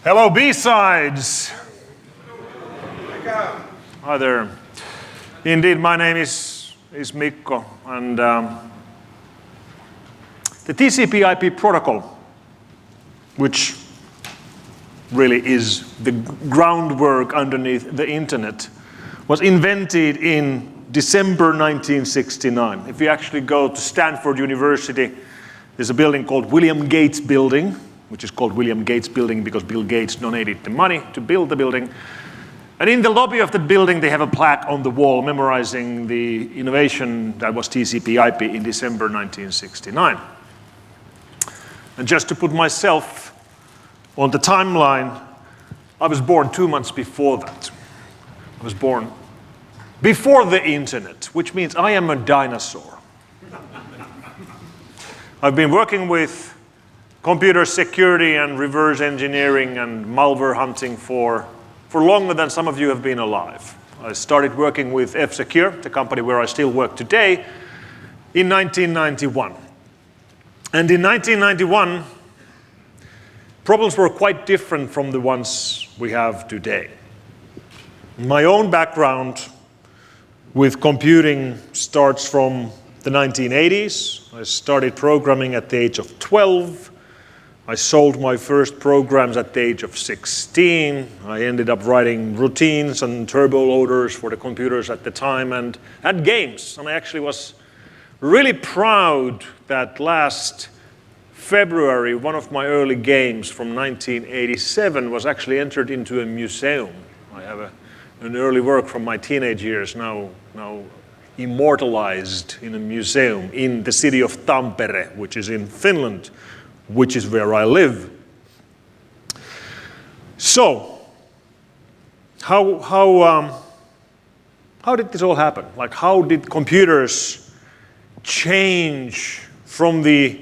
Hello, B-sides. Hi there. Indeed, my name is Mikko, and the TCP/IP protocol, which really is the groundwork underneath the internet, was invented in December 1969. If you actually go to Stanford University, there's a building called William Gates Building, which is called William Gates Building because Bill Gates donated the money to build the building. And in the lobby of the building, they have a plaque on the wall memorizing the innovation that was TCP/IP in December 1969. And just to put myself on the timeline, I was born 2 months before that. I was born before the internet, which means I am a dinosaur. I've been working with computer security and reverse engineering and malware hunting for longer than some of you have been alive. I started working with F-Secure, the company where I still work today, in 1991. And in 1991, problems were quite different from the ones we have today. My own background with computing starts from the 1980s. I started programming at the age of 12. I sold my first programs at the age of 16. I ended up writing routines and turbo loaders for the computers at the time and had games. And I actually was really proud that last February, one of my early games from 1987 was actually entered into a museum. I have an early work from my teenage years now immortalized in a museum in the city of Tampere, which is in Finland, which is where I live. So, how did this all happen? Like, how did computers change from the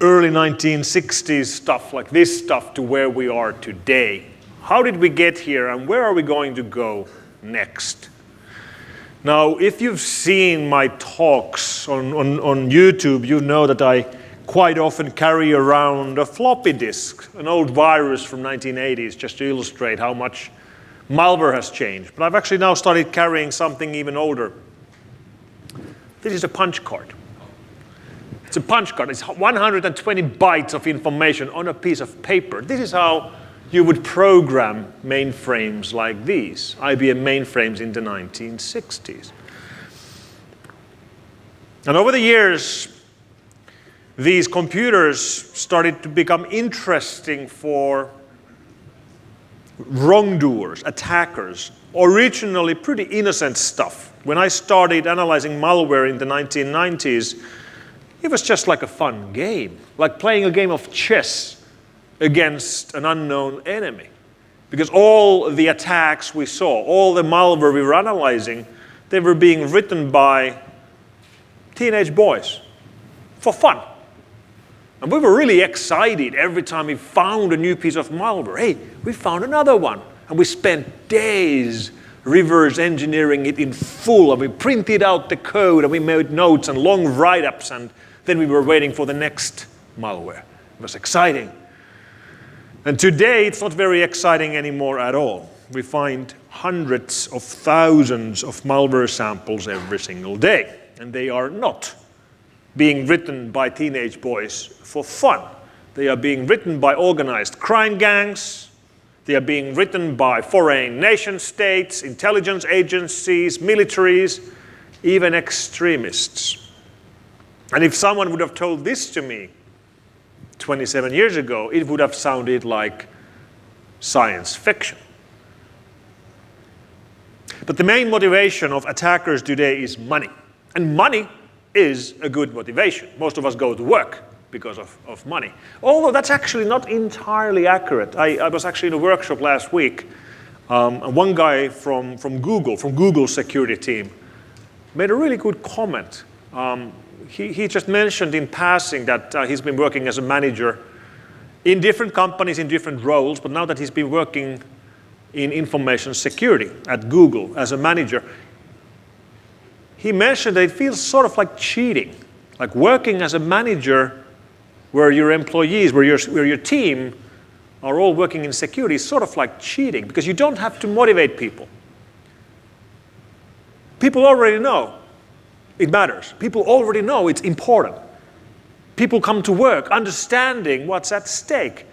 early 1960s stuff, like this stuff, to where we are today? How did we get here, and where are we going to go next? Now, if you've seen my talks on YouTube, you know that I quite often carry around a floppy disk, an old virus from 1980s, just to illustrate how much malware has changed. But I've actually now started carrying something even older. This is a punch card. It's a punch card. It's 120 bytes of information on a piece of paper. This is how you would program mainframes like these, IBM mainframes in the 1960s. And over the years, these computers started to become interesting for wrongdoers, attackers, originally pretty innocent stuff. When I started analyzing malware in the 1990s, it was just like a fun game, like playing a game of chess against an unknown enemy. Because all the attacks we saw, all the malware we were analyzing, they were being written by teenage boys for fun. And we were really excited every time we found a new piece of malware. Hey, we found another one. And we spent days reverse engineering it in full. And we printed out the code and we made notes and long write-ups. And then we were waiting for the next malware. It was exciting. And today, it's not very exciting anymore at all. We find hundreds of thousands of malware samples every single day. And they are not being written by teenage boys for fun. They are being written by organized crime gangs. They are being written by foreign nation states, intelligence agencies, militaries, even extremists. And if someone would have told this to me 27 years ago, it would have sounded like science fiction. But the main motivation of attackers today is money. And money is a good motivation. Most of us go to work because of money. Although that's actually not entirely accurate. I was actually in a workshop last week, and one guy from Google's security team, made a really good comment. He just mentioned in passing that he's been working as a manager in different companies, in different roles, but now that he's been working in information security at Google as a manager, he mentioned that it feels sort of like cheating, like working as a manager where your employees, where your team are all working in security is sort of like cheating because you don't have to motivate people. People already know it matters. People already know it's important. People come to work understanding what's at stake.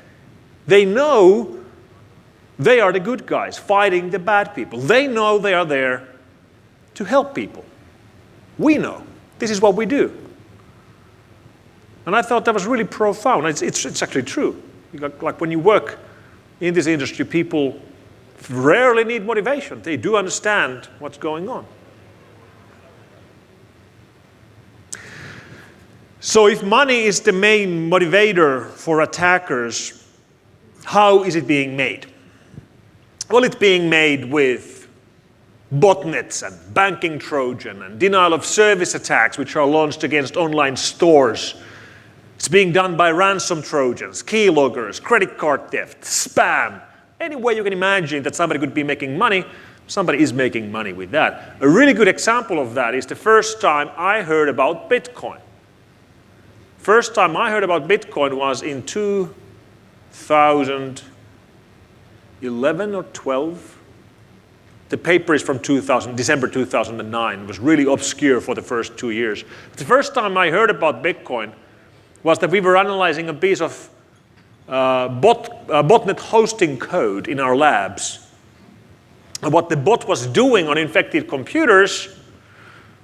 They know they are the good guys fighting the bad people. They know they are there to help people. We know. This is what we do. And I thought that was really profound. It's actually true. Like when you work in this industry, people rarely need motivation. They do understand what's going on. So if money is the main motivator for attackers, how is it being made? Well, it's being made with botnets and banking Trojan and denial of service attacks which are launched against online stores. It's being done by ransom Trojans, keyloggers, credit card theft, spam. Any way you can imagine that somebody could be making money, somebody is making money with that. A really good example of that is the first time I heard about Bitcoin. First time I heard about Bitcoin was in 2011 or 12. The paper is from December 2009. It was really obscure for the first 2 years. The first time I heard about Bitcoin was that we were analyzing a piece of botnet hosting code in our labs. And what the bot was doing on infected computers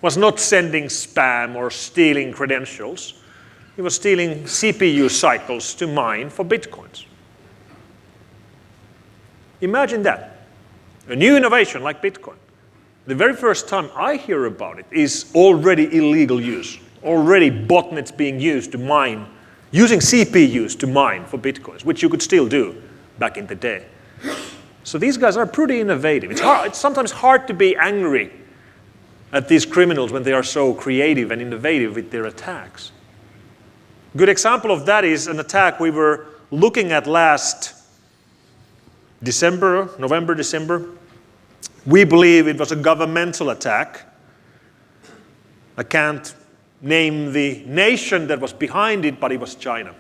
was not sending spam or stealing credentials. It was stealing CPU cycles to mine for Bitcoins. Imagine that. A new innovation like Bitcoin. The very first time I hear about it is already illegal use. Already botnets being used to mine, using CPUs to mine for Bitcoins, which you could still do back in the day. So these guys are pretty innovative. It's sometimes hard to be angry at these criminals when they are so creative and innovative with their attacks. A good example of that is an attack we were looking at last November, December. We believe it was a governmental attack. I can't name the nation that was behind it, but it was China.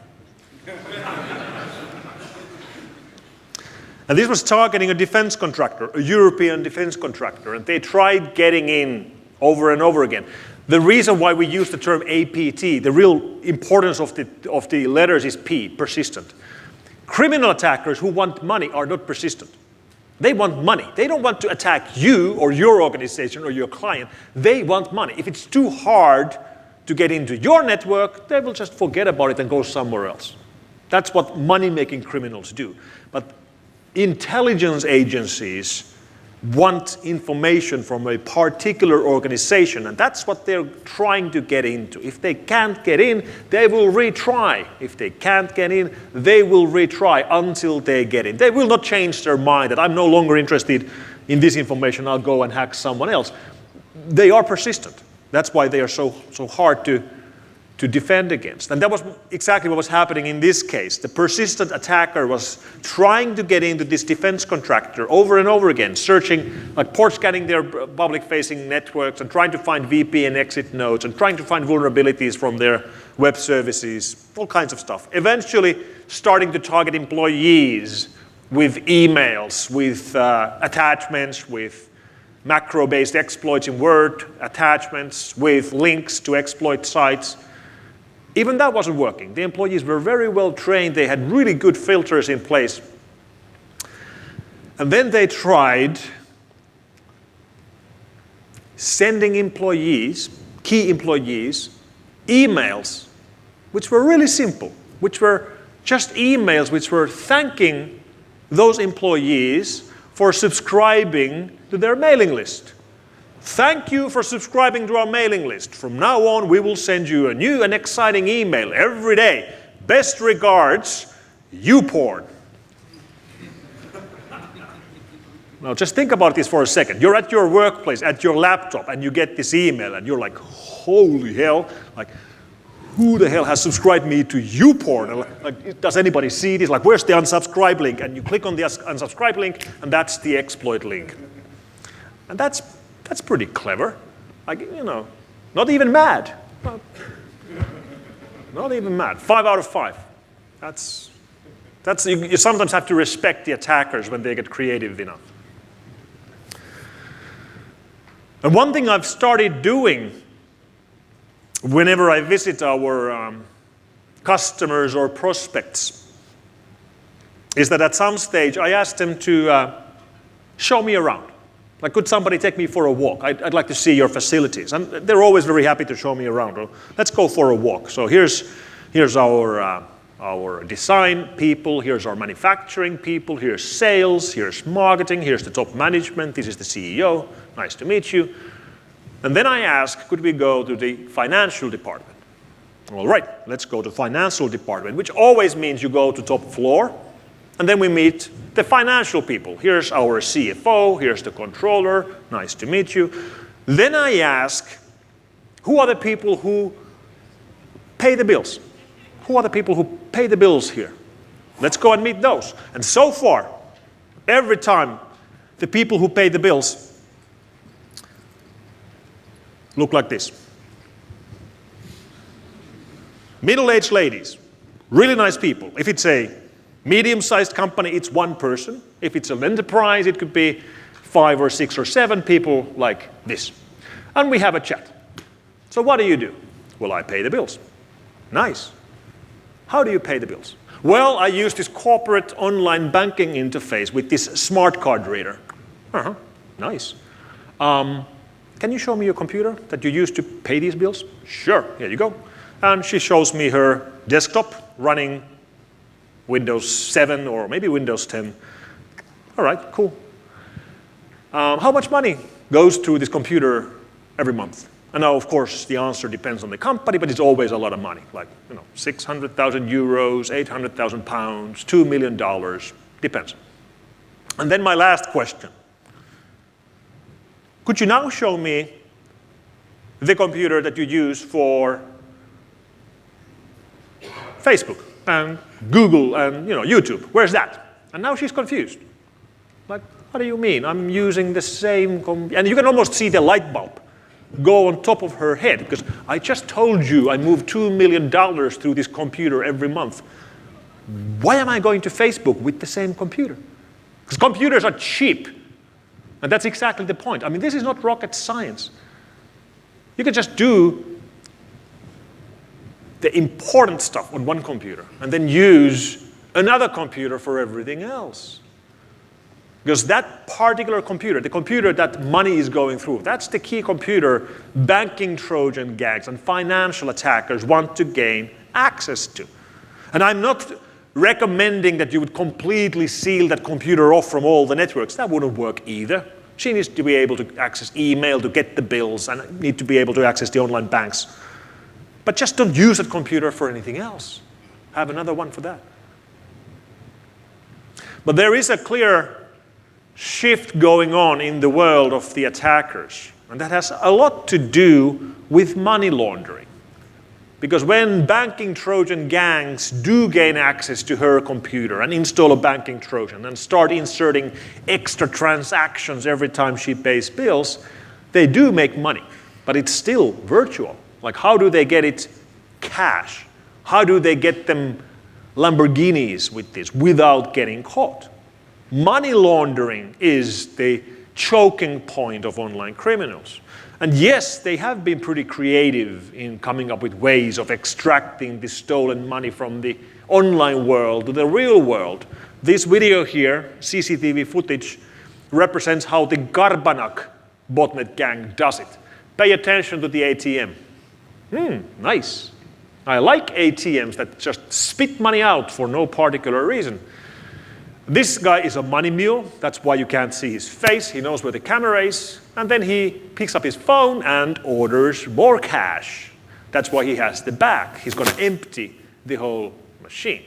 And this was targeting a defense contractor, a European defense contractor, and they tried getting in over and over again. The reason why we use the term APT, the real importance of the letters is P, persistent. Criminal attackers who want money are not persistent. They want money. They don't want to attack you or your organization or your client. They want money. If it's too hard to get into your network, they will just forget about it and go somewhere else. That's what money-making criminals do. But intelligence agencies want information from a particular organization, and that's what they're trying to get into. If they can't get in, they will retry. If they can't get in, they will retry until they get in. They will not change their mind that I'm no longer interested in this information, I'll go and hack someone else. They are persistent. That's why they are so hard to defend against. And that was exactly what was happening in this case. The persistent attacker was trying to get into this defense contractor over and over again, searching, like port scanning their public-facing networks and trying to find VPN exit nodes and trying to find vulnerabilities from their web services, all kinds of stuff. Eventually starting to target employees with emails, with attachments, with macro-based exploits in Word, attachments, with links to exploit sites. Even that wasn't working. The employees were very well trained. They had really good filters in place. And then they tried sending employees, key employees, emails, which were really simple, which were just emails which were thanking those employees for subscribing to their mailing list. Thank you for subscribing to our mailing list. From now on, we will send you a new and exciting email every day. Best regards, YouPorn. Now, just think about this for a second. You're at your workplace, at your laptop, and you get this email, and you're like, holy hell, like, who the hell has subscribed me to YouPorn? Like, does anybody see this? Like, where's the unsubscribe link? And you click on the unsubscribe link, and that's the exploit link. And that's pretty clever. Like, you know, not even mad. Not even mad. 5 out of 5. That's You sometimes have to respect the attackers when they get creative enough. And one thing I've started doing whenever I visit our customers or prospects is that at some stage I ask them to show me around. Like, could somebody take me for a walk? I'd like to see your facilities. And they're always very happy to show me around. Well, let's go for a walk. So here's our design people, here's our manufacturing people, here's sales, here's marketing, here's the top management, this is the CEO, nice to meet you. And then I ask, could we go to the financial department? All right, let's go to financial department, which always means you go to top floor, and then we meet the financial people. Here's our CFO, here's the controller, nice to meet you. Then I ask, who are the people who pay the bills? Who are the people who pay the bills here? Let's go and meet those. And so far, every time, the people who pay the bills look like this. Middle-aged ladies, really nice people. If it's a medium-sized company, it's one person. If it's an enterprise, it could be 5 or 6 or 7 people like this. And we have a chat. So what do? Well, I pay the bills. Nice. How do you pay the bills? Well, I use this corporate online banking interface with this smart card reader. Nice. Can you show me your computer that you use to pay these bills? Sure, here you go. And she shows me her desktop running Windows 7 or maybe Windows 10. All right, cool. How much money goes to this computer every month? And now, of course, the answer depends on the company, but it's always a lot of money, like 600,000 euros, 800,000 pounds, $2 million, depends. And then my last question. Could you now show me the computer that you use for Facebook and Google and YouTube? Where's that? And now she's confused. Like, what do you mean? I'm using the same and you can almost see the light bulb go on top of her head, because I just told you I move $2 million through this computer every month. Why am I going to Facebook with the same computer? Because computers are cheap. And that's exactly the point. I mean, this is not rocket science. You can just do the important stuff on one computer and then use another computer for everything else. Because that particular computer, the computer that money is going through, that's the key computer banking Trojan gangs and financial attackers want to gain access to. And I'm not recommending that you would completely seal that computer off from all the networks. That wouldn't work either. She needs to be able to access email to get the bills and need to be able to access the online banks. But just don't use that computer for anything else. Have another one for that. But there is a clear shift going on in the world of the attackers. And that has a lot to do with money laundering. Because when banking Trojan gangs do gain access to her computer and install a banking Trojan and start inserting extra transactions every time she pays bills, they do make money. But it's still virtual. Like, how do they get it cash? How do they get them Lamborghinis with this without getting caught? Money laundering is the choking point of online criminals. And yes, they have been pretty creative in coming up with ways of extracting the stolen money from the online world to the real world. This video here, CCTV footage, represents how the Garbanak botnet gang does it. Pay attention to the ATM. Nice. I like ATMs that just spit money out for no particular reason. This guy is a money mule. That's why you can't see his face. He knows where the camera is. And then he picks up his phone and orders more cash. That's why he has the bag. He's going to empty the whole machine.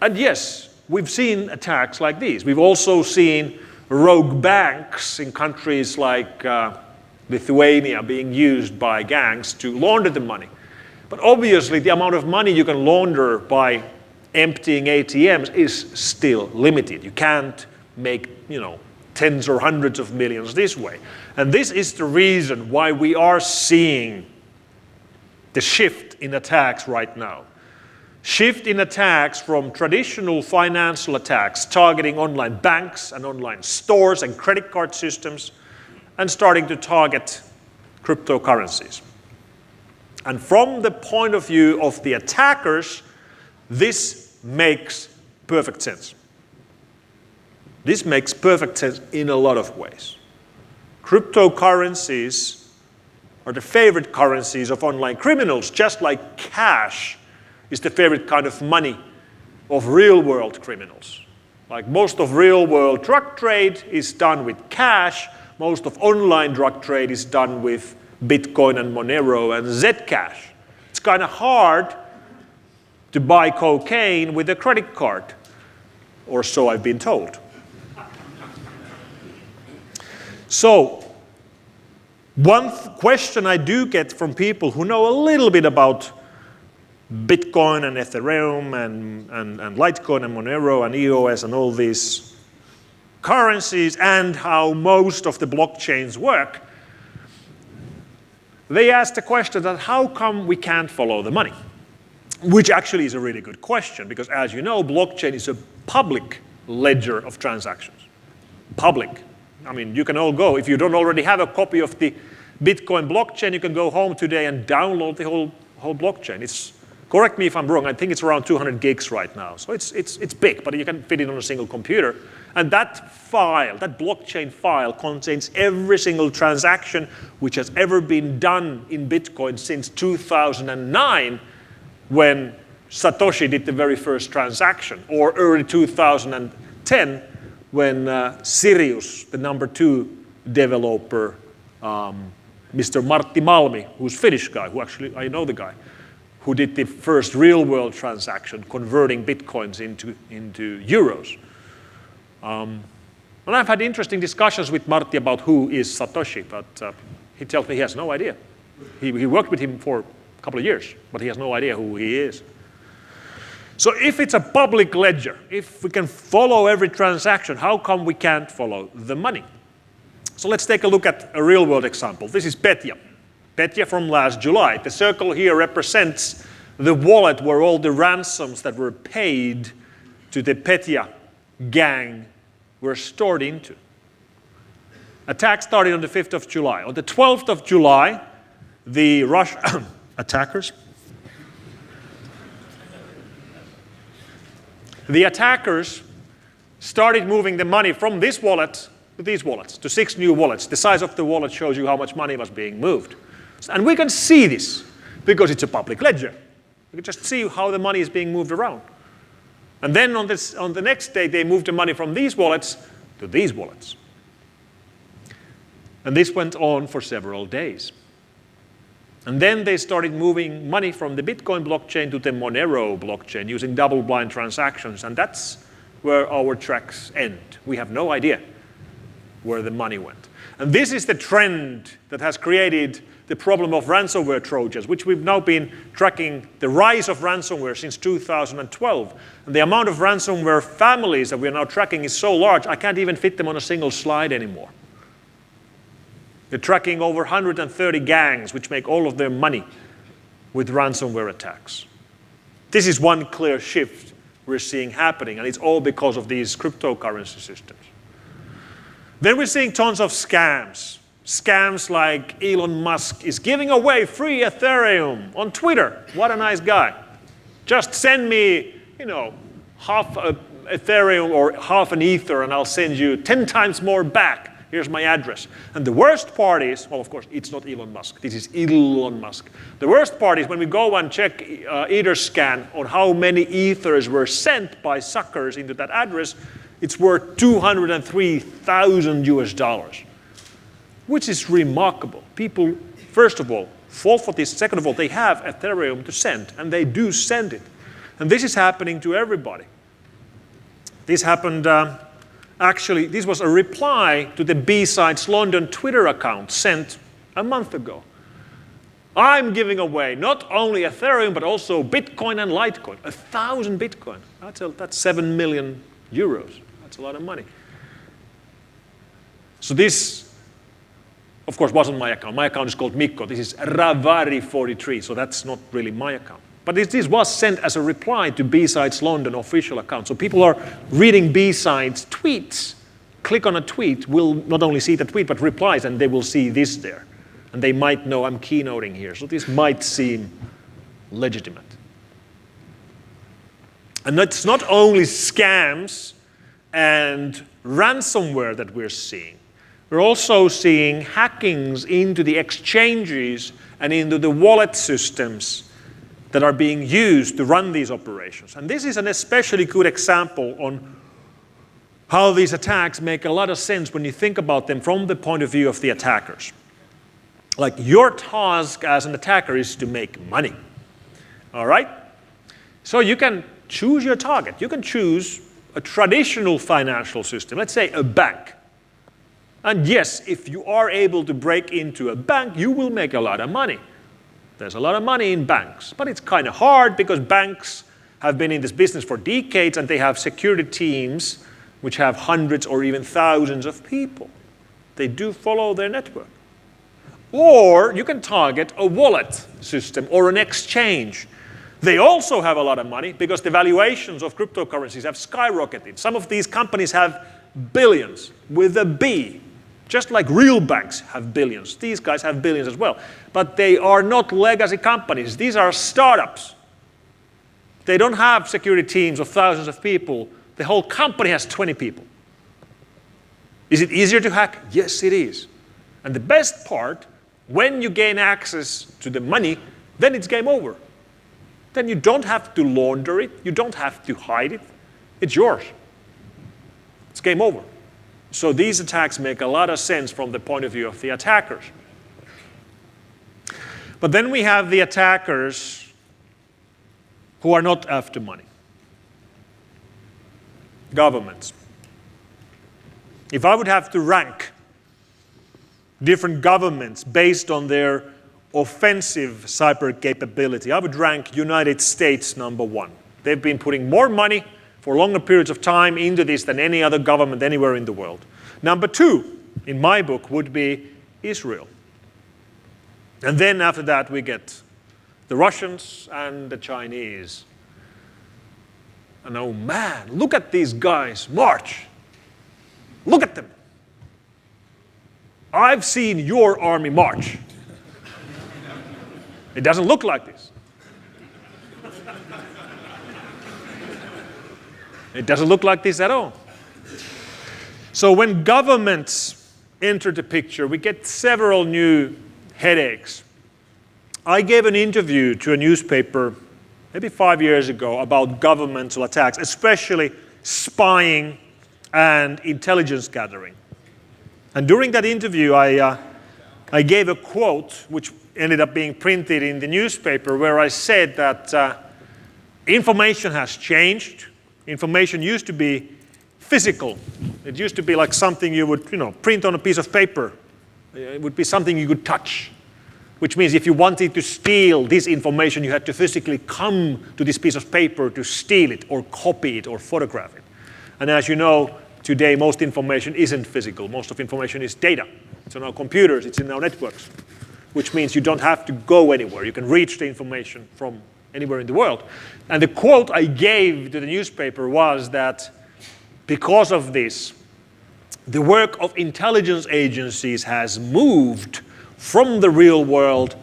And yes, we've seen attacks like these. We've also seen rogue banks in countries like Lithuania being used by gangs to launder the money. But obviously, the amount of money you can launder by emptying ATMs is still limited. You can't make, tens or hundreds of millions this way. And this is the reason why we are seeing the shift in attacks right now. shift in attacks from traditional financial attacks targeting online banks and online stores and credit card systems and starting to target cryptocurrencies. And from the point of view of the attackers, this makes perfect sense. This makes perfect sense in a lot of ways. Cryptocurrencies are the favorite currencies of online criminals, just like cash is the favorite kind of money of real-world criminals. Like most of real-world drug trade is done with cash, most of online drug trade is done with Bitcoin and Monero and Zcash. It's kind of hard to buy cocaine with a credit card, or so I've been told. So, one question I do get from people who know a little bit about Bitcoin and Ethereum and Litecoin and Monero and EOS and all these currencies and how most of the blockchains work, they ask the question that how come we can't follow the money? Which actually is a really good question because, as you know, blockchain is a public ledger of transactions. Public. I mean, you can all go. If you don't already have a copy of the Bitcoin blockchain, you can go home today and download the whole blockchain. Correct me if I'm wrong, I think it's around 200 gigs right now. So it's big, but you can fit it on a single computer. And that file, that blockchain file, contains every single transaction which has ever been done in Bitcoin since 2009, when Satoshi did the very first transaction, or early 2010, when Sirius, the number 2 developer, Mr. Martti Malmi, who's a Finnish guy, who actually, I know the guy, who did the first real-world transaction, converting Bitcoins into euros. And I've had interesting discussions with Martti about who is Satoshi, but he tells me he has no idea. He worked with him for a couple of years, but he has no idea who he is. So if it's a public ledger, if we can follow every transaction, how come we can't follow the money? So let's take a look at a real-world example. This is Petya. Petya from last July. The circle here represents the wallet where all the ransoms that were paid to the Petya gang were stored into. Attack started on the 5th of July. On the 12th of July, the Russian attackers started moving the money from this wallet to these wallets, to 6 new wallets. The size of the wallet shows you how much money was being moved. And we can see this because it's a public ledger. We can just see how the money is being moved around. And then on the next day, they moved the money from these wallets to these wallets. And this went on for several days. And then they started moving money from the Bitcoin blockchain to the Monero blockchain using double-blind transactions. And that's where our tracks end. We have no idea where the money went. And this is the trend that has created the problem of ransomware Trojans, which we've now been tracking the rise of ransomware since 2012. And the amount of ransomware families that we are now tracking is so large, I can't even fit them on a single slide anymore. We're tracking over 130 gangs, which make all of their money with ransomware attacks. This is one clear shift we're seeing happening, and it's all because of these cryptocurrency systems. Then we're seeing tons of scams. Scams like Elon Musk is giving away free Ethereum on Twitter. What a nice guy. Just send me, half a Ethereum or half an Ether and I'll send you 10 times more back. Here's my address. And the worst part is, well, of course, it's not Elon Musk. This is Elon Musk. The worst part is when we go and check Etherscan on how many Ethers were sent by suckers into that address, it's worth $203,000 US, which is remarkable. People, first of all, fall for this. Second of all, they have Ethereum to send, and they do send it. And this is happening to everybody. This happened, actually, this was a reply to the B-Sides London Twitter account sent a month ago. I'm giving away not only Ethereum, but also Bitcoin and Litecoin. 1,000 Bitcoin. That's 7 million euros. That's a lot of money. So this, of course, wasn't my account. My account is called Mikko. This is Ravari43, so that's not really my account. But this was sent as a reply to B-Sides London official account. So people are reading B-Sides tweets. Click on a tweet, will not only see the tweet, but replies, and they will see this there. And they might know I'm keynoting here. So this might seem legitimate. And it's not only scams and ransomware that we're seeing. We're also seeing hackings into the exchanges and into the wallet systems that are being used to run these operations. And this is an especially good example on how these attacks make a lot of sense when you think about them from the point of view of the attackers. Like, your task as an attacker is to make money. All right? So you can choose your target. You can choose a traditional financial system, let's say a bank. And yes, if you are able to break into a bank, you will make a lot of money. There's a lot of money in banks, but it's kind of hard because banks have been in this business for decades and they have security teams which have hundreds or even thousands of people. They do follow their network. Or you can target a wallet system or an exchange. They also have a lot of money because the valuations of cryptocurrencies have skyrocketed. Some of these companies have billions with a B. Just like real banks have billions. These guys have billions as well. But they are not legacy companies. These are startups. They don't have security teams of thousands of people. The whole company has 20 people. Is it easier to hack? Yes, it is. And the best part, when you gain access to the money, then it's game over. Then you don't have to launder it. You don't have to hide it. It's yours. It's game over. So these attacks make a lot of sense from the point of view of the attackers. But then we have the attackers who are not after money. Governments. If I would have to rank different governments based on their offensive cyber capability, I would rank United States number one. They've been putting more money for longer periods of time into this than any other government anywhere in the world. Number two, in my book, would be Israel. And then after that, we get the Russians and the Chinese. And oh man, look at these guys march. Look at them. I've seen your army march. It doesn't look like this. It doesn't look like this at all. So when governments enter the picture, we get several new headaches. I gave an interview to a newspaper maybe 5 years ago about governmental attacks, especially spying and intelligence gathering. And during that interview, I gave a quote which ended up being printed in the newspaper where I said that information has changed. Information used to be physical. It used to be like something you would, print on a piece of paper. It would be something you could touch, which means if you wanted to steal this information, you had to physically come to this piece of paper to steal it or copy it or photograph it. And as you know, today most information isn't physical. Most of information is data. It's on our computers, it's in our networks, which means you don't have to go anywhere. You can reach the information from anywhere in the world. And the quote I gave to the newspaper was that because of this, the work of intelligence agencies has moved from the real world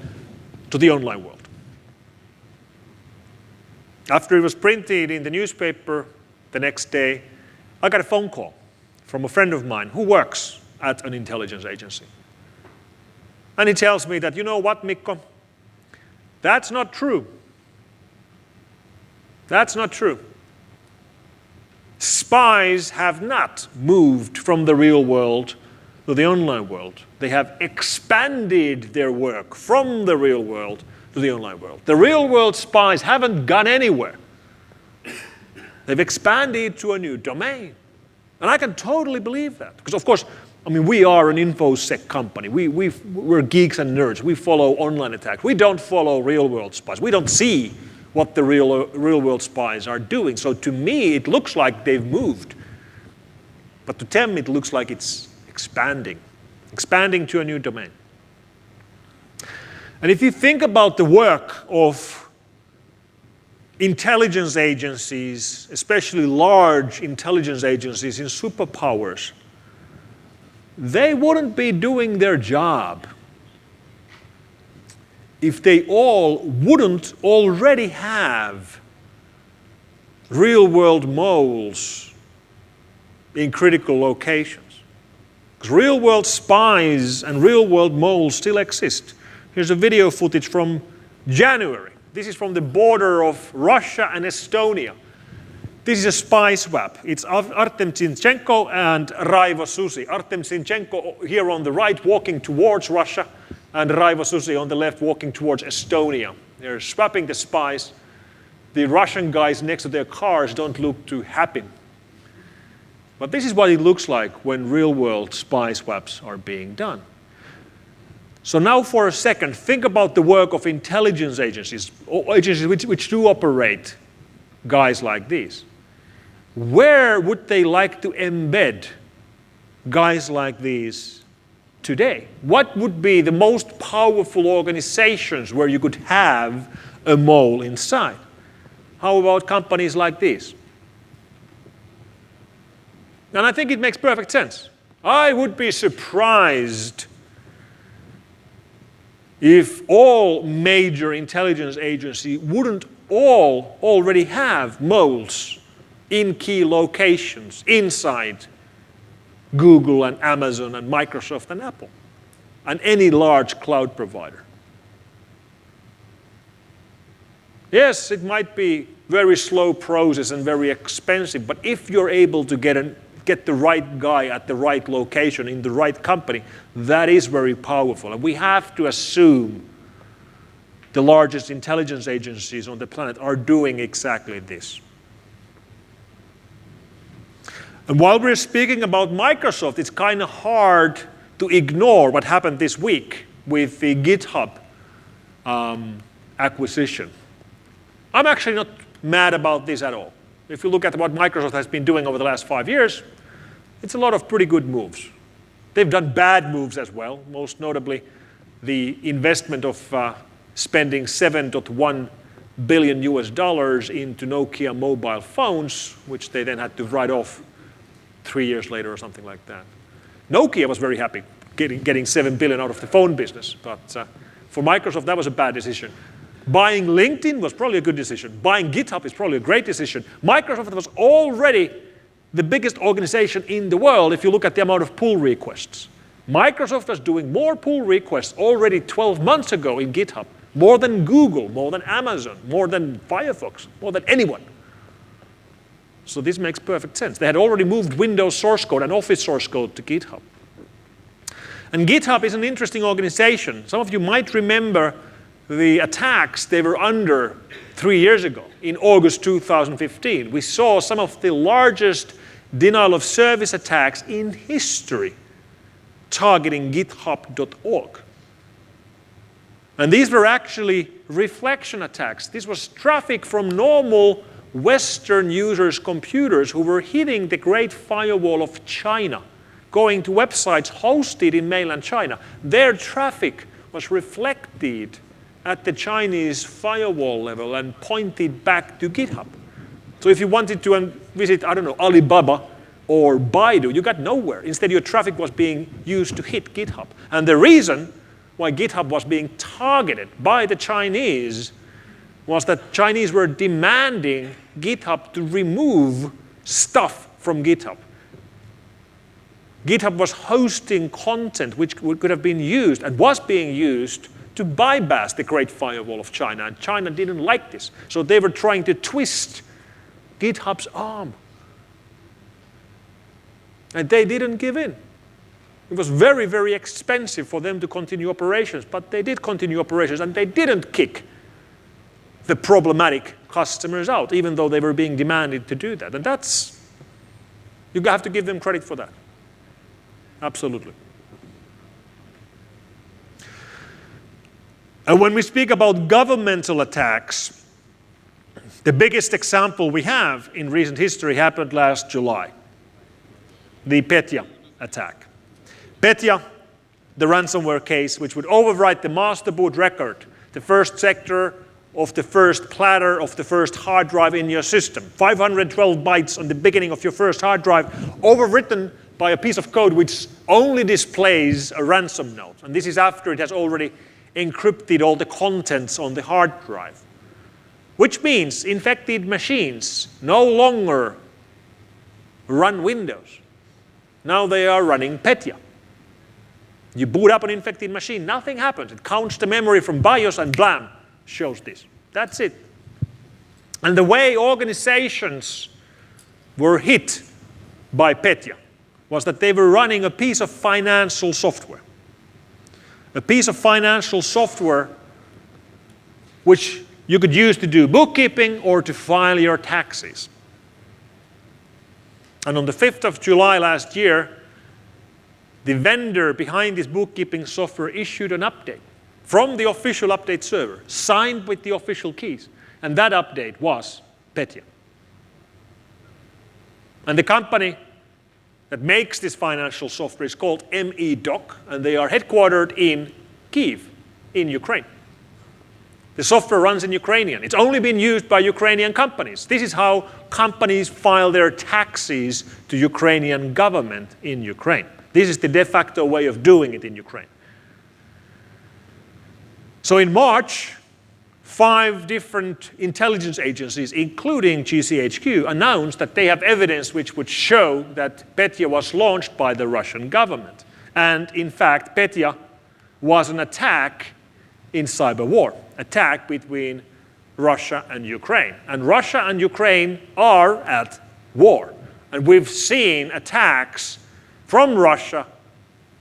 to the online world. After it was printed in the newspaper the next day, I got a phone call from a friend of mine who works at an intelligence agency. And he tells me that, you know what, Mikko? That's not true. That's not true. Spies have not moved from the real world to the online world. They have expanded their work from the real world to the online world. The real world spies haven't gone anywhere. They've expanded to a new domain. And I can totally believe that. Because of course, we are an InfoSec company. We're geeks and nerds. We follow online attacks. We don't follow real world spies. We don't see what the real world spies are doing. So to me, it looks like they've moved. But to them, it looks like it's expanding to a new domain. And if you think about the work of intelligence agencies, especially large intelligence agencies in superpowers, they wouldn't be doing their job if they all wouldn't already have real-world moles in critical locations. Because real-world spies and real-world moles still exist. Here's a video footage from January. This is from the border of Russia and Estonia. This is a spy swap. It's Artem Zinchenko and Raivo Susi. Artem Zinchenko here on the right walking towards Russia, and Raivo Susi on the left walking towards Estonia. They're swapping the spies. The Russian guys next to their cars don't look too happy. But this is what it looks like when real-world spy swaps are being done. So now for a second, think about the work of intelligence agencies, or agencies which do operate guys like these. Where would they like to embed guys like these today? What would be the most powerful organizations where you could have a mole inside? How about companies like these? And I think it makes perfect sense. I would be surprised if all major intelligence agencies wouldn't all already have moles in key locations inside Google and Amazon and Microsoft and Apple and any large cloud provider. Yes, it might be very slow process and very expensive, but if you're able to get the right guy at the right location in the right company, that is very powerful. And we have to assume the largest intelligence agencies on the planet are doing exactly this. And while we're speaking about Microsoft, it's kind of hard to ignore what happened this week with the GitHub acquisition. I'm actually not mad about this at all. If you look at what Microsoft has been doing over the last 5 years, it's a lot of pretty good moves. They've done bad moves as well, most notably the investment of spending $7.1 billion into Nokia mobile phones, which they then had to write off 3 years later or something like that. Nokia was very happy getting $7 billion out of the phone business, but for Microsoft that was a bad decision. Buying LinkedIn was probably a good decision. Buying GitHub is probably a great decision. Microsoft was already the biggest organization in the world if you look at the amount of pull requests. Microsoft was doing more pull requests already 12 months ago in GitHub, more than Google, more than Amazon, more than Firefox, more than anyone. So this makes perfect sense. They had already moved Windows source code and Office source code to GitHub. And GitHub is an interesting organization. Some of you might remember the attacks they were under 3 years ago in August 2015. We saw some of the largest denial of service attacks in history targeting github.org. And these were actually reflection attacks. This was traffic from normal Western users' computers who were hitting the Great Firewall of China, going to websites hosted in mainland China. Their traffic was reflected at the Chinese firewall level and pointed back to GitHub. So if you wanted to visit, I don't know, Alibaba or Baidu, you got nowhere. Instead, your traffic was being used to hit GitHub. And the reason why GitHub was being targeted by the Chinese was that Chinese were demanding GitHub to remove stuff from GitHub. GitHub was hosting content which could have been used and was being used to bypass the Great Firewall of China, and China didn't like this. So they were trying to twist GitHub's arm. And they didn't give in. It was very, very expensive for them to continue operations, but they did continue operations, and they didn't kick the problematic customers out, even though they were being demanded to do that. And you have to give them credit for that. Absolutely. And when we speak about governmental attacks, the biggest example we have in recent history happened last July, the Petya attack. Petya, the ransomware case, which would overwrite the master boot record, the first sector of the first platter of the first hard drive in your system. 512 bytes on the beginning of your first hard drive, overwritten by a piece of code which only displays a ransom note. And this is after it has already encrypted all the contents on the hard drive. Which means infected machines no longer run Windows. Now they are running Petya. You boot up an infected machine, nothing happens. It counts the memory from BIOS and blam, shows this. That's it. And the way organizations were hit by Petya was that they were running a piece of financial software. A piece of financial software which you could use to do bookkeeping or to file your taxes. And on the 5th of July last year, the vendor behind this bookkeeping software issued an update from the official update server, signed with the official keys. And that update was Petya. And the company that makes this financial software is called MEDoc, and they are headquartered in Kyiv, in Ukraine. The software runs in Ukrainian. It's only been used by Ukrainian companies. This is how companies file their taxes to Ukrainian government in Ukraine. This is the de facto way of doing it in Ukraine. So in March, 5 different intelligence agencies, including GCHQ, announced that they have evidence which would show that Petya was launched by the Russian government. And in fact, Petya was an attack in cyberwar, attack between Russia and Ukraine. And Russia and Ukraine are at war. And we've seen attacks from Russia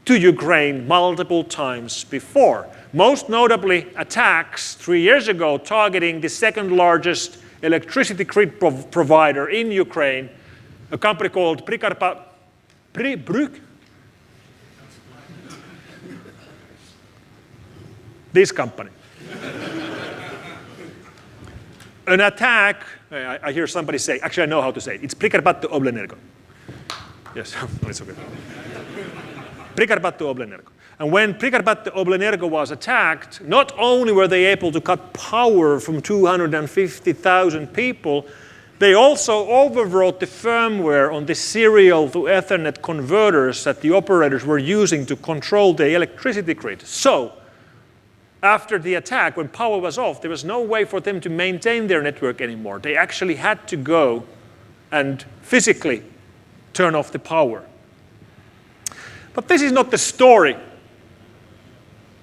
to Ukraine multiple times before. Most notably, attacks 3 years ago targeting the second largest electricity grid provider in Ukraine, a company called this company. An attack, I hear somebody say, actually I know how to say it, it's Prikarbatu Oblenergo. Yes, it's okay. Prikarbatu Oblenergo. And when Prikarbatu Oblenergo was attacked, not only were they able to cut power from 250,000 people, they also overwrote the firmware on the serial to Ethernet converters that the operators were using to control the electricity grid. So, after the attack, when power was off, there was no way for them to maintain their network anymore. They actually had to go and physically turn off the power. But this is not the story.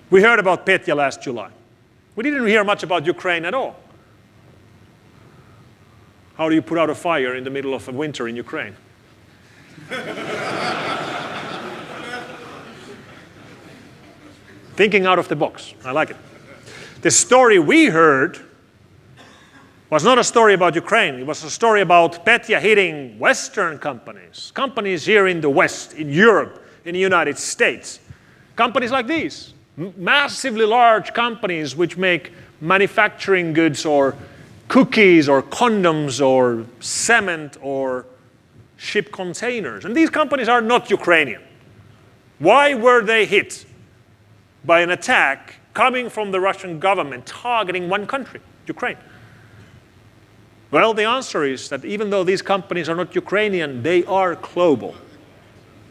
We heard about Petya last July. We didn't hear much about Ukraine at all. How do you put out a fire in the middle of a winter in Ukraine? Thinking out of the box. I like it. The story we heard was not a story about Ukraine. It was a story about Petya hitting Western companies. Companies here in the West, in Europe, in the United States. Companies like these. Massively large companies which make manufacturing goods or cookies or condoms or cement or ship containers. And these companies are not Ukrainian. Why were they hit by an attack coming from the Russian government targeting one country, Ukraine? Well, the answer is that even though these companies are not Ukrainian, they are global.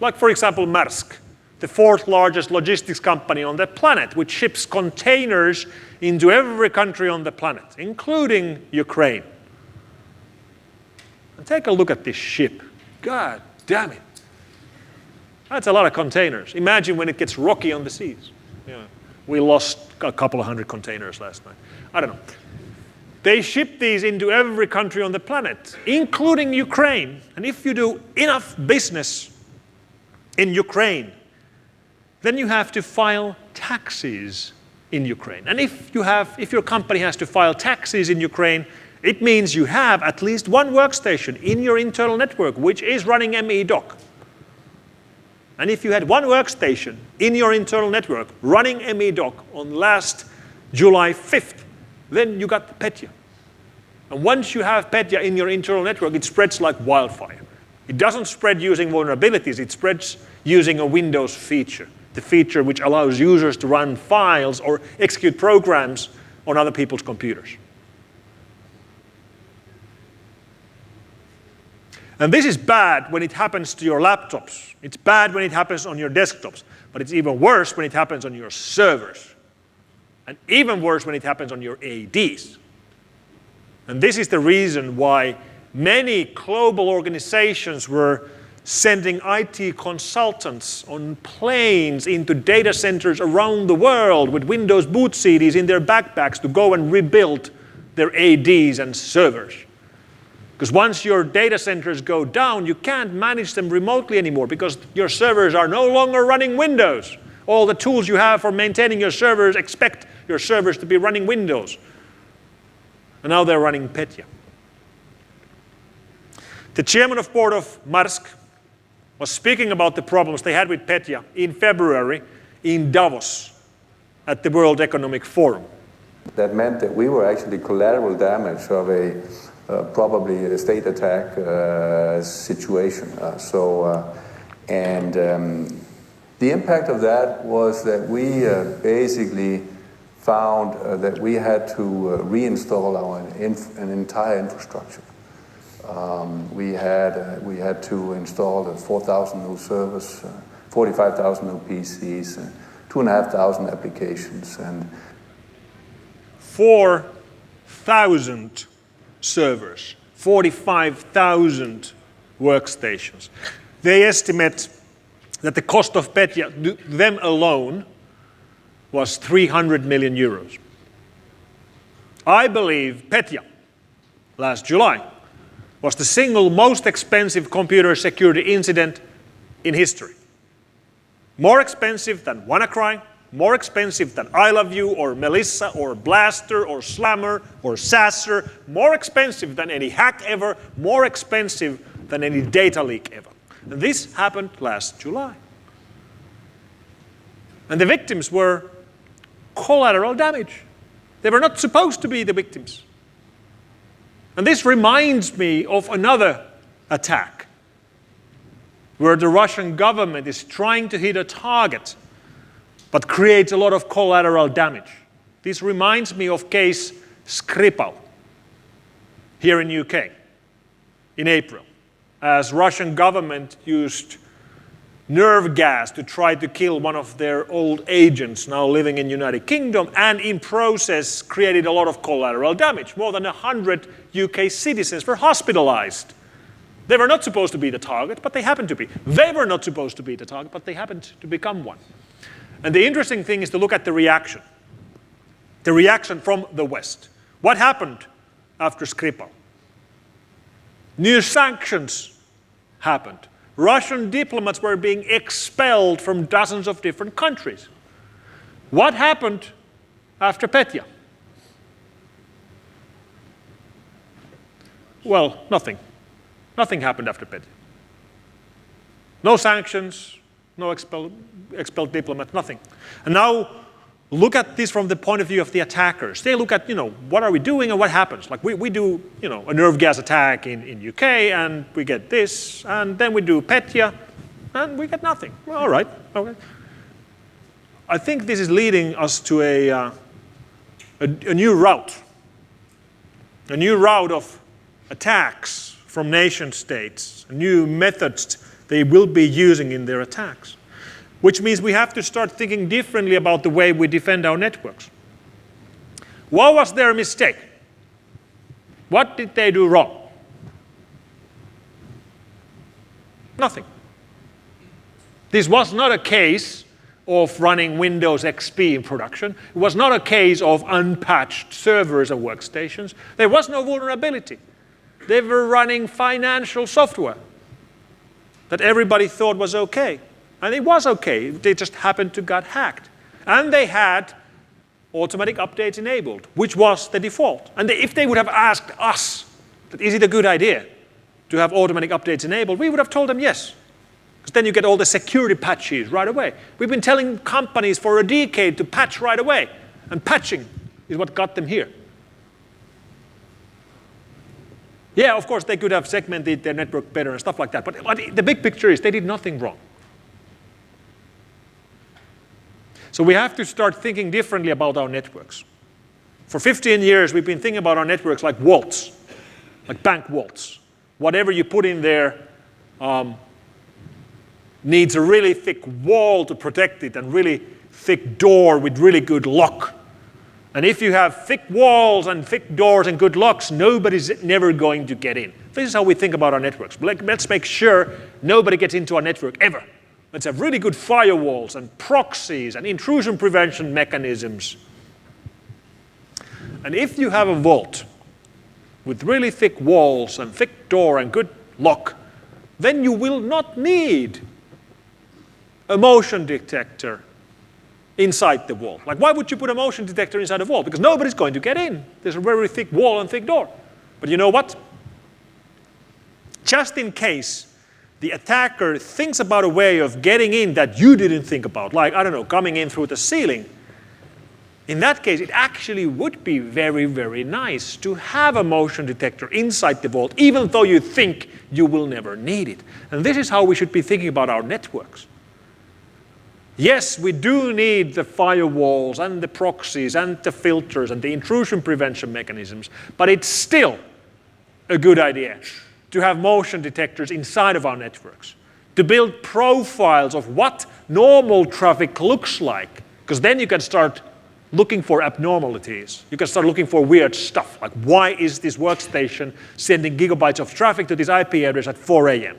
Like, for example, Maersk, the 4th largest logistics company on the planet, which ships containers into every country on the planet, including Ukraine. And take a look at this ship. God damn it. That's a lot of containers. Imagine when it gets rocky on the seas. Yeah. We lost a couple of hundred containers last night. I don't know. They ship these into every country on the planet, including Ukraine. And if you do enough business in Ukraine, then you have to file taxes in Ukraine. And if your company has to file taxes in Ukraine, it means you have at least one workstation in your internal network which is running MEDoc. And if you had one workstation in your internal network running MEDoc on last July 5th, then you got Petya. And once you have Petya in your internal network, it spreads like wildfire. It doesn't spread using vulnerabilities, it spreads using a Windows feature. The feature which allows users to run files or execute programs on other people's computers. And this is bad when it happens to your laptops. It's bad when it happens on your desktops. But it's even worse when it happens on your servers. And even worse when it happens on your ADs. And this is the reason why many global organizations were sending IT consultants on planes into data centers around the world with Windows boot CDs in their backpacks to go and rebuild their ADs and servers. Because once your data centers go down, you can't manage them remotely anymore because your servers are no longer running Windows. All the tools you have for maintaining your servers expect your servers to be running Windows. And now they're running Petya. The chairman of board of Maersk was speaking about the problems they had with Petya in February in Davos at the World Economic Forum. That meant that we were actually collateral damage of probably a state attack situation. The impact of that was that we basically found that we had to reinstall an entire infrastructure. We had to install 4,000 new servers, 45,000 new PCs, 2,500 applications, and 4,000 servers, 45,000 workstations. They estimate that the cost of Petya, them alone, was 300 million euros. I believe Petya, last July, was the single most expensive computer security incident in history. More expensive than WannaCry, more expensive than I Love You or Melissa or Blaster or Slammer or Sasser, more expensive than any hack ever, more expensive than any data leak ever. And this happened last July. And the victims were collateral damage. They were not supposed to be the victims. And this reminds me of another attack where the Russian government is trying to hit a target but creates a lot of collateral damage. This reminds me of case Skripal here in UK in April, as Russian government used nerve gas to try to kill one of their old agents now living in United Kingdom, and in process created a lot of collateral damage. More than 100 UK citizens were hospitalized. They were not supposed to be the target, but they happened to be. They were not supposed to be the target, but they happened to become one. And the interesting thing is to look at the reaction from the West. What happened after Skripal? New sanctions happened. Russian diplomats were being expelled from dozens of different countries. What happened after Petya? Well, nothing. Nothing happened after Petya. No sanctions, no expelled diplomats, nothing. And now look at this from the point of view of the attackers. They look at, what are we doing and what happens? Like we do, a nerve gas attack in UK and we get this, and then we do Petya and we get nothing. Well, all right, okay. I think this is leading us to a new route of attacks from nation states, new methods they will be using in their attacks. Which means we have to start thinking differently about the way we defend our networks. What was their mistake? What did they do wrong? Nothing. This was not a case of running Windows XP in production. It was not a case of unpatched servers and workstations. There was no vulnerability. They were running financial software that everybody thought was okay. And it was okay. They just happened to get hacked. And they had automatic updates enabled, which was the default. And if they would have asked us, is it a good idea to have automatic updates enabled, we would have told them yes. Because then you get all the security patches right away. We've been telling companies for a decade to patch right away. And patching is what got them here. Yeah, of course, they could have segmented their network better and stuff like that. But the big picture is they did nothing wrong. So we have to start thinking differently about our networks. For 15 years, we've been thinking about our networks like vaults, like bank vaults. whatever you put in there needs a really thick wall to protect it and really thick door with really good lock. And if you have thick walls and thick doors and good locks, nobody's never going to get in. This is how we think about our networks. Let's make sure nobody gets into our network ever. Let's have really good firewalls and proxies and intrusion prevention mechanisms. And if you have a vault with really thick walls and thick door and good lock, then you will not need a motion detector inside the wall. Like, why would you put a motion detector inside a wall? Because nobody's going to get in. There's a very thick wall and thick door. But you know what? Just in case the attacker thinks about a way of getting in that you didn't think about, like, I don't know, coming in through the ceiling, in that case, it actually would be very, very nice to have a motion detector inside the vault, even though you think you will never need it. And this is how we should be thinking about our networks. Yes, we do need the firewalls and the proxies and the filters and the intrusion prevention mechanisms, but it's still a good idea to have motion detectors inside of our networks, to build profiles of what normal traffic looks like, because then you can start looking for abnormalities. You can start looking for weird stuff, like why is this workstation sending gigabytes of traffic to this IP address at 4 a.m.,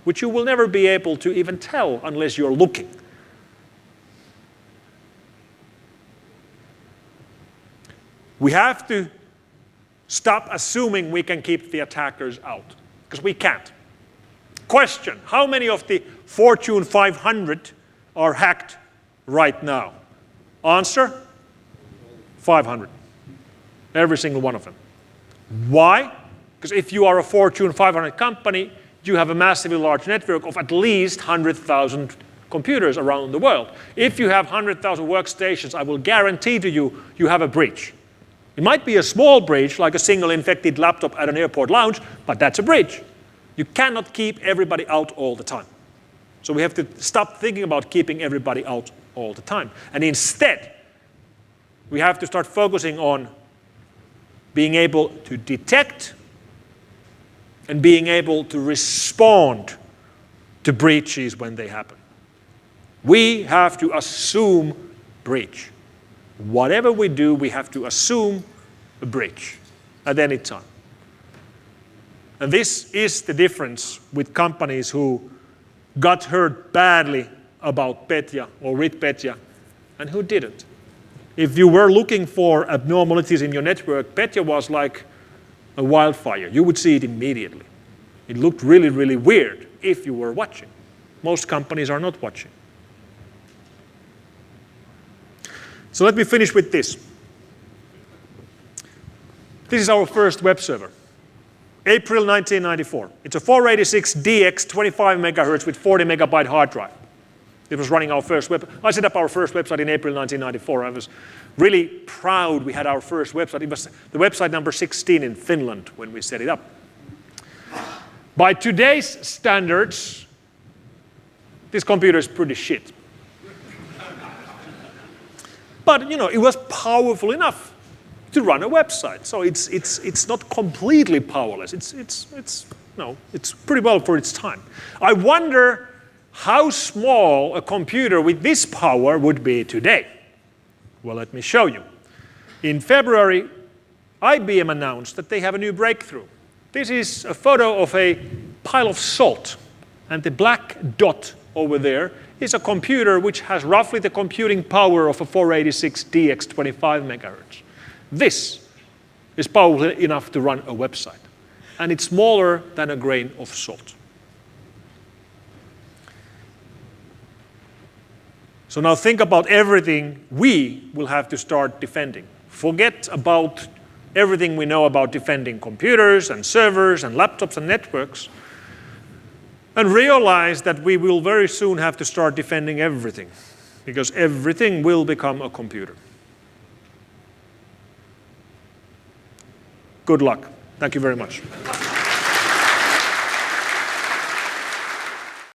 which you will never be able to even tell unless you're looking. We have to stop assuming we can keep the attackers out, because we can't. Question, how many of the Fortune 500 are hacked right now? Answer, 500. Every single one of them. Why? Because if you are a Fortune 500 company, you have a massively large network of at least 100,000 computers around the world. If you have 100,000 workstations, I will guarantee to you, you have a breach. It might be a small breach, like a single infected laptop at an airport lounge, but that's a breach. You cannot keep everybody out all the time. So we have to stop thinking about keeping everybody out all the time. And instead, we have to start focusing on being able to detect and being able to respond to breaches when they happen. We have to assume breach. Whatever we do, we have to assume a breach at any time. And this is the difference with companies who got hurt badly about Petya or with Petya and who didn't. If you were looking for abnormalities in your network, Petya was like a wildfire. You would see it immediately. It looked really, really weird if you were watching. Most companies are not watching. So let me finish with this. This is our first web server. April 1994. It's a 486DX 25 megahertz with 40 megabyte hard drive. It was running our first web. I set up our first website in April 1994. I was really proud we had our first website. It was the website number 16 in Finland when we set it up. By today's standards, this computer is pretty shit. But you know, it was powerful enough to run a website. So it's not completely powerless. It's pretty well for its time. I wonder how small a computer with this power would be today. Well, let me show you. In February, IBM announced that they have a new breakthrough. This is a photo of a pile of salt, and the black dot over there is a computer which has roughly the computing power of a 486DX 25 megahertz. This is powerful enough to run a website, and it's smaller than a grain of salt. So now think about everything we will have to start defending. Forget about everything we know about defending computers and servers and laptops and networks, and realize that we will very soon have to start defending everything, because everything will become a computer. Good luck. Thank you very much.